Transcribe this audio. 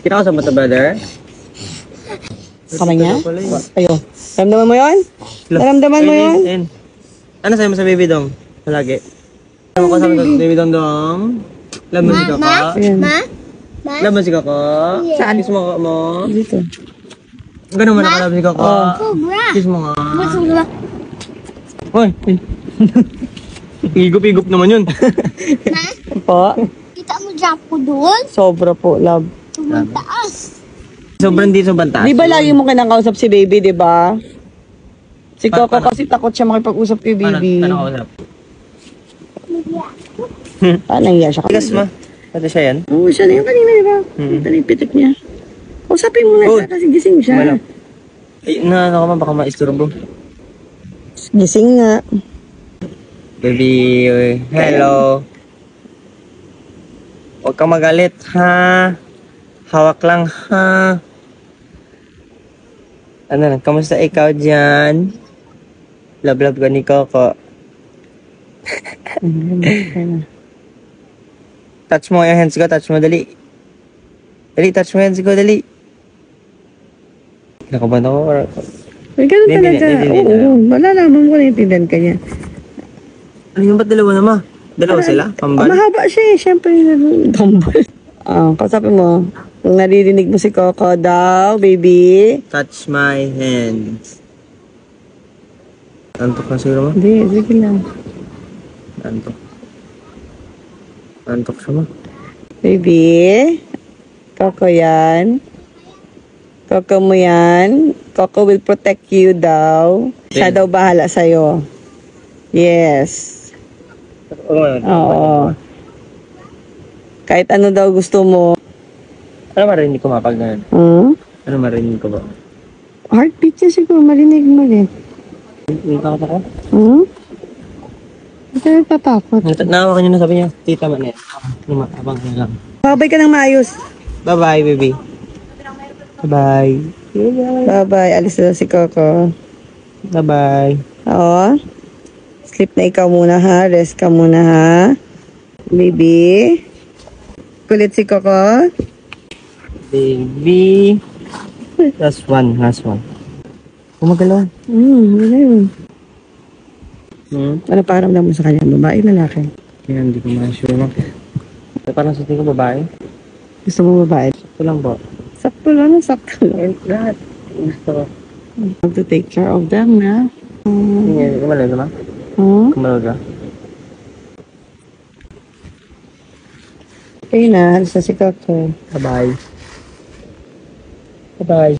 Kinakausap mo to, brother? Kamay niya? Ayo. Naramdaman mo yun? Naramdaman mo yun? Ano sa'yo mo sa baby dong? Palagi. Ano ko sa baby dong dong? Love mo si Koko? Love mo si Koko? Saan? Kiss mo mo? Dito. Ganun mo nakalab si Koko? Kiss mo nga. Hoy! Higup-higup naman yun. Po? Kita mo dyan po doon? Sobra po, love. Tumantaas. Sobrang di sobrang taas. Di ba lagi mo kinakausap si baby, di ba? Si Coco kasi takot siya makipag-usap kay baby. Paano kausap? Paano nahiya siya? Tigas mo. Pati siya yan? Oo, siya na yung kanina, di ba? Ito na yung pitik niya. Kausapin mo na siya kasi gising siya. Wala. Ay, ano ka man, baka ma-isturbo. Gising nga. Baby, hello. Huwag kang magalit, ha? Hawak lang, ha? Ano na, kamusta ikaw dyan? Love ko ni Coco. Touch mo yung hands ko, touch mo, dali. Dali, touch mo yung hands ko, dali. Nakaban ako. Ay, ganun Hindi, talaga. hindi. Oo, malalaman mo na intindihan ka niya. Ano yung ba't dalawa naman? Dalawa sila? Pambal? Mahaba siya eh, syempre. Pambal. Kausapin mo. Kung naririnig mo si Coco daw, baby. Touch my hands. Antok na siguro mo? Hindi, sige lang. Antok. Antok siya mo. Baby. Coco yan. Coco mo yan. Coco will protect you daw. Siya daw bahala sa'yo. Yes. Oo. Kahit ano daw gusto mo. Ano marinig ko mapag ganun? Ano marinig ko ba? Heartbeat niya siguro. Marinig mo rin. Hindi takot ako. Hindi ka nagtatakot. Nakawakan niyo na sabi niya. Tita man yan. Abang na lang. Babay ka ng maayos. Bye-bye, baby. Bye-bye. Bye-bye. Alis na si Coco. Bye-bye. Oo. Sleep na ikaw muna ha. Rest ka muna ha. Baby. Kulit si Coco. Baby. Last one. Gumagalaw. Wala yun. Hmm? Ano pakiramdam mo sa kanya? Babae, lalaki? Yan, hindi ko ma-sure mo. Parang sa tingin ko babae. Gusto mo babae? Ito lang po. Sakto lang, sakto lang. Lahat. Gusto ko. Have to take care of them na. Hindi, kumalaw ka ma? Kumalaw ka? Okay na, halos na si Coco. Bye-bye. Bye-bye.